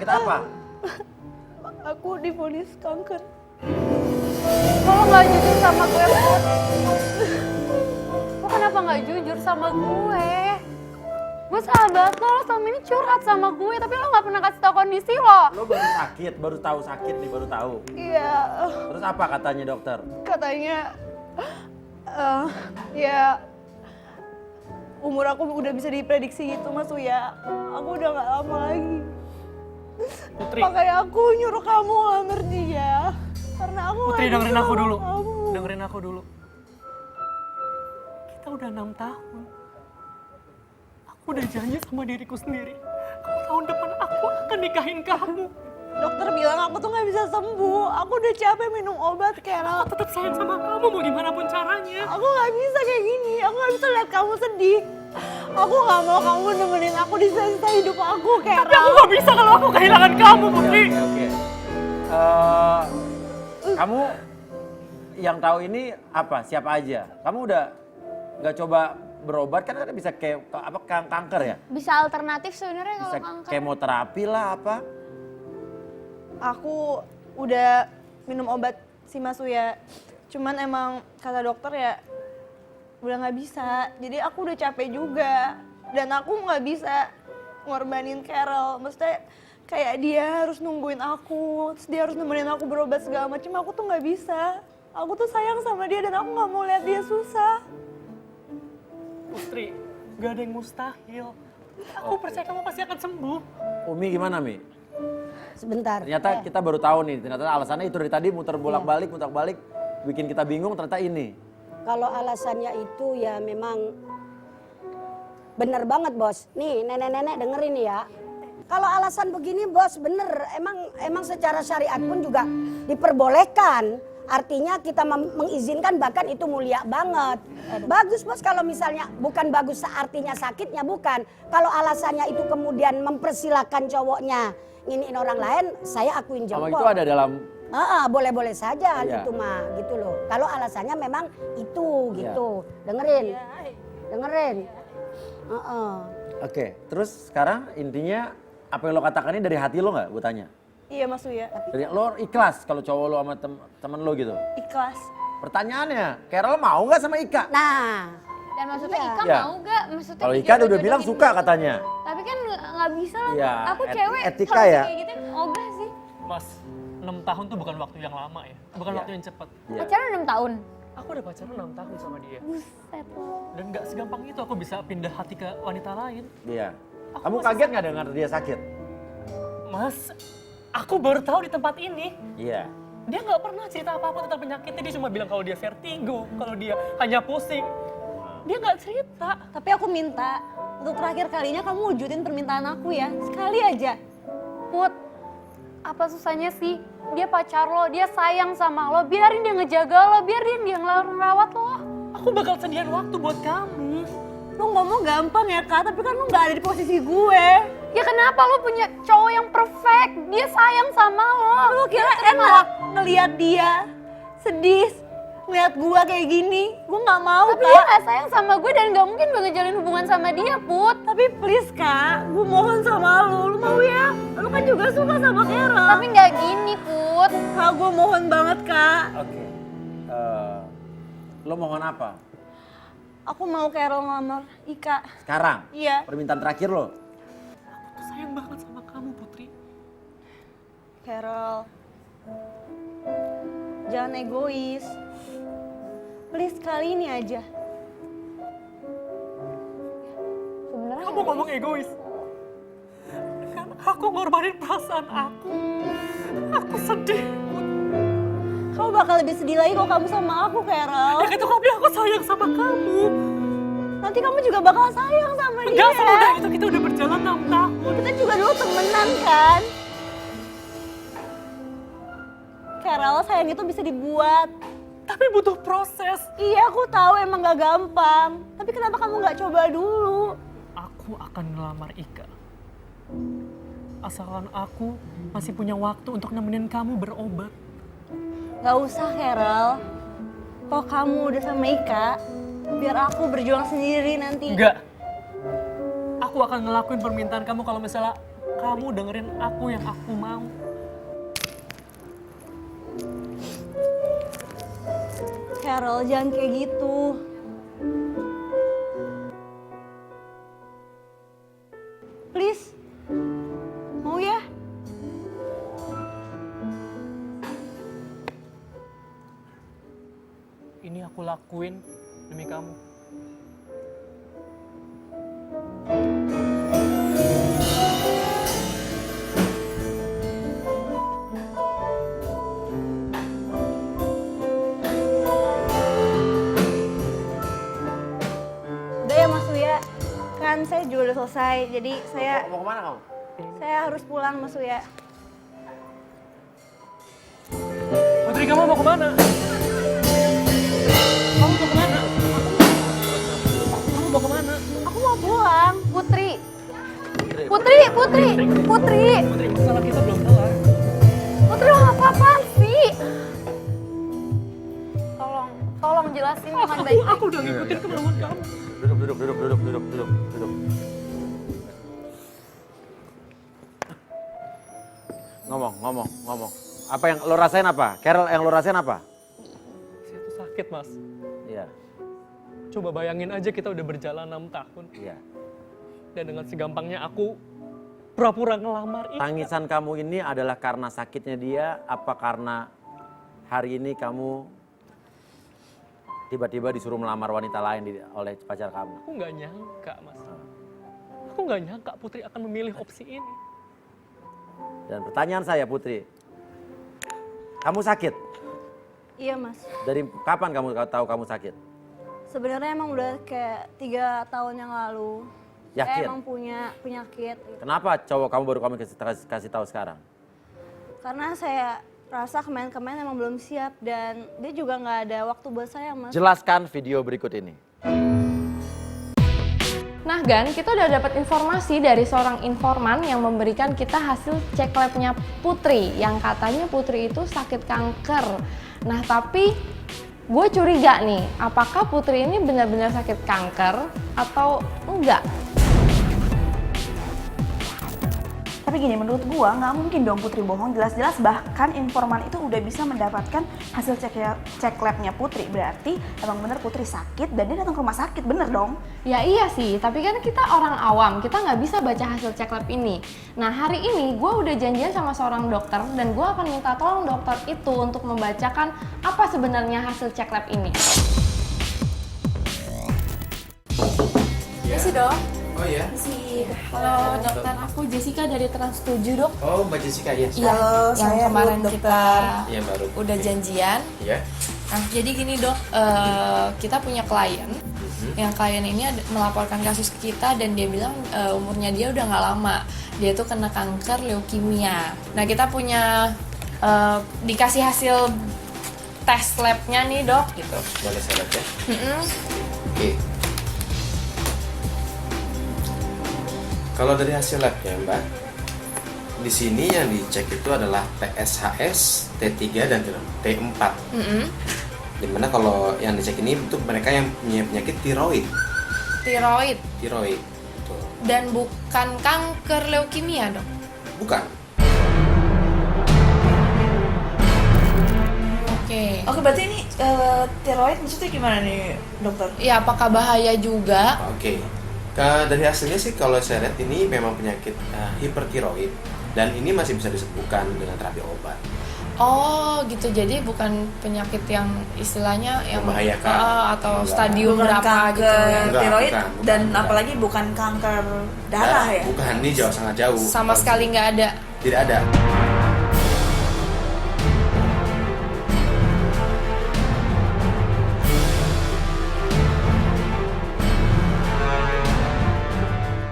apa? Aku divonis kanker. Lo nggak jujur sama gue, Put. Lo kenapa nggak jujur sama gue? Gue sahabat lo selama ini curhat sama gue, tapi lo nggak pernah kasih tau kondisi lo. Lo baru sakit, baru tahu sakit nih, baru tahu. Iya, Terus apa katanya dokter? katanya ya umur aku udah bisa diprediksi gitu Mas Uya. Aku udah gak lama lagi. Putri, Makanya aku nyuruh kamu ngelamar dia. Karena aku Putri gak dengerin bisa aku sama dulu. kamu. Dengerin aku dulu. Kita udah 6 tahun. Aku udah janji sama diriku sendiri. Kalau tahun depan aku akan nikahin kamu. Dokter bilang aku tuh gak bisa sembuh. Aku udah capek minum obat, Carol. Aku tetap sayang sama kamu mau gimana pun caranya. Aku gak bisa kayak gini. Aku gak bisa lihat kamu sedih. Aku gak mau kamu nemenin aku di sisa hidup aku, Carol. Tapi aku gak bisa kalau aku kehilangan kamu, Putri. Oke. Kamu yang tahu ini apa? Siapa aja? Kamu udah nggak coba berobat kan ada bisa kayak apa kanker ya? Bisa alternatif sebenarnya Bisa kalau kanker. kemoterapi lah apa? Aku udah minum obat si Mas Uya. Cuman emang kata dokter ya udah nggak bisa. Jadi aku udah capek juga. Dan aku nggak bisa ngorbanin Carol. Maksudnya kayak dia harus nungguin aku. Terus dia harus nemenin aku berobat segala macam. Aku tuh nggak bisa. Aku tuh sayang sama dia dan aku nggak mau lihat dia susah. Putri, gak ada yang mustahil. Aku percaya kamu pasti akan sembuh. Umi gimana Mi? Sebentar. Ternyata kita baru tahu nih, ternyata alasannya itu dari tadi muter bolak-balik, bikin kita bingung ternyata ini. Kalau alasannya itu ya memang bener banget bos. Nih nenek-nenek dengerin nih ya. Kalau alasan begini bos bener, emang secara syariat pun juga diperbolehkan. Artinya kita mengizinkan bahkan itu mulia banget. Bagus bos kalau misalnya bukan bagus artinya sakitnya bukan. Kalau alasannya itu kemudian mempersilahkan cowoknya nginiin orang lain, saya akuin Sama jempol. itu ada dalam Boleh-boleh saja Iya. gitu mah, gitu loh. Kalau alasannya memang itu gitu. Dengerin. Dengerin. Oke, terus sekarang intinya apa yang lo katakan ini dari hati lo nggak? Gue tanya. Iya Mas Uya, Dari lo ikhlas kalau cowok lo sama temen lo gitu. ikhlas. Pertanyaannya, Carol mau nggak sama Ika? Nah, Dan maksudnya Iya. Ika Ya. mau gak? Maksudnya Kalau Ika dijodoh-jodohin udah bilang suka dulu. katanya. Tapi kan nggak bisa lah. Iya, Aku cewek etika kalau ya. kayak gitu ogah sih. Mas, 6 tahun tuh bukan waktu yang lama ya. Bukan Iya. waktu yang cepat. Iya. Pacaran 6 tahun. Aku udah pacaran 6 tahun sama dia. Buset lo. Dan gak segampang itu aku bisa pindah hati ke wanita lain. Iya. Aku Kamu masih kaget nggak dengar dia sakit? Mas, aku baru tahu di tempat ini. Iya. Dia nggak pernah cerita apa-apa tentang penyakitnya. Dia cuma bilang kalau dia vertigo, kalau dia hanya pusing. Dia nggak cerita. Tapi aku minta untuk terakhir kalinya kamu wujudin permintaan aku ya. Sekali aja. Put, apa susahnya sih? Dia pacar lo, dia sayang sama lo. Biarin dia ngejaga lo, biarin dia ngerawat lo. Aku bakal sediain waktu buat kamu. Lu ngomong gampang ya Kak, tapi kan lu gak ada di posisi gue. Ya kenapa lo punya cowok yang perfect? Dia sayang sama lo. Lu kira enak ngelihat dia sedih, ngeliat gue kayak gini. Gue gak mau Tapi dia Kak. gak sayang sama gue dan gak mungkin gue ngejalin hubungan sama dia, Put. Tapi please Kak, gue mohon sama lu. Lu mau ya? Lu kan juga suka sama Carol. Tapi gak gini, Put. Kak, gue mohon banget Kak. Oke. Lo mohon apa? Aku mau Carol ngelamar Ika. Sekarang? Iya. Permintaan terakhir lo? Aku sayang banget sama kamu, Putri. Carol, jangan egois. Please kali ini aja. Sebenarnya Kamu ngomong egois. Kan aku ngorbanin perasaan aku. Aku sedih. Kamu bakal lebih sedih lagi kalau kamu sama aku, Carol. Ya itu tapi aku sayang sama kamu. Nanti kamu juga bakal sayang sama dia. Enggak semudah itu, kita udah berjalan 6 tahun. Kita juga dulu temenan kan? Carol, sayang itu bisa dibuat. Tapi butuh proses. Iya, aku tahu emang gak gampang. Tapi kenapa kamu gak coba dulu? Aku akan ngelamar Ika. Asalkan aku masih punya waktu untuk nemenin kamu berobat. Gak usah, Carol. Kalau kamu udah sama Ika, biar aku berjuang sendiri nanti. Enggak. Aku akan ngelakuin permintaan kamu kalau misalnya Kamu dengerin aku yang aku mau. Carol, jangan kayak gitu. Please. Mau ya? Ini aku lakuin demi kamu. Udah ya Mas Uya. Kan saya juga udah selesai. Jadi Mau kemana kamu? saya harus pulang Mas Uya. Putri, kamu mau kemana? Kamu mau kemana? Kamu mau kemana? Aku mau pulang, Putri. Putri. Putri, masalah kita belum kelar. Putri lo apa-apaan sih? Tolong jelasin dengan baik-baik. Aku udah ngikutin kemauan kamu. Duduk. Ngomong. Apa yang lo rasain apa? Carol, yang lo rasain apa? Saya tuh sakit, Mas. Iya. Coba bayangin aja kita udah berjalan 6 tahun. Iya. Dan dengan segampangnya aku pura-pura ngelamar itu. Tangisan kamu ini adalah karena sakitnya dia, apa karena hari ini kamu tiba-tiba disuruh melamar wanita lain oleh pacar kamu? Aku nggak nyangka, Mas. Aku nggak nyangka Putri akan memilih opsi ini. Dan pertanyaan saya, Putri, kamu sakit? Iya Mas. Dari kapan kamu tahu kamu sakit? Sebenarnya emang udah kayak 3 tahun yang lalu. Yakin? Saya emang punya penyakit. Gitu. Kenapa cowok kamu baru kasih tahu sekarang? Karena saya rasa kemarin-kemarin emang belum siap dan dia juga nggak ada waktu buat saya Mas. Jelaskan video berikut ini. Nah Gan, kita udah dapat informasi dari seorang informan yang memberikan kita hasil cek labnya Putri yang katanya Putri itu sakit kanker. Nah tapi gue curiga nih, apakah Putri ini benar-benar sakit kanker atau enggak? Tapi gini, menurut gua nggak mungkin dong Putri bohong. Jelas-jelas bahkan informan itu udah bisa mendapatkan hasil cek labnya Putri. Berarti emang bener Putri sakit dan dia datang ke rumah sakit, bener dong? Ya iya sih, tapi kan kita orang awam, kita nggak bisa baca hasil cek lab ini. Nah hari ini gue udah janjian sama seorang dokter dan gue akan minta tolong dokter itu untuk membacakan apa sebenarnya hasil cek lab ini. Ya sih dok. Oh ya? Halo dokter, aku Jessica dari Trans 7 dok. Oh Mbak Jessica ya? Iya, yang kemarin kita Iya baru. udah janjian. Iya. Nah jadi gini dok, kita punya klien. Yang klien ini melaporkan kasus ke kita dan dia bilang umurnya dia udah nggak lama. Dia tuh kena kanker leukemia. Nah kita punya dikasih hasil tes labnya nih dok gitu. Boleh saya lihat ya? Oke. Kalau dari hasil labnya Mbak, di sini yang dicek itu adalah TSHS, T3 dan T4. Dimana kalau yang dicek ini untuk mereka yang punya penyakit tiroid. Tiroid Tiroid. Betul. dan bukan kanker leukemia dok. Bukan. Oke. Oke, berarti ini tiroid maksudnya gimana nih dokter? Ya apakah bahaya juga? Oke. Dari hasilnya sih kalau saya lihat ini memang penyakit hipertiroid dan ini masih bisa disembuhkan dengan terapi obat. Oh gitu, jadi bukan penyakit yang istilahnya yang Membahayakan. Atau Enggak. stadium Bukan berapa kanker gitu ya? Enggak, tiroid bukan, dan bukan. apalagi bukan kanker darah ya? Bukan, ini jauh sangat jauh. Sama sekali nggak ada. Tidak ada.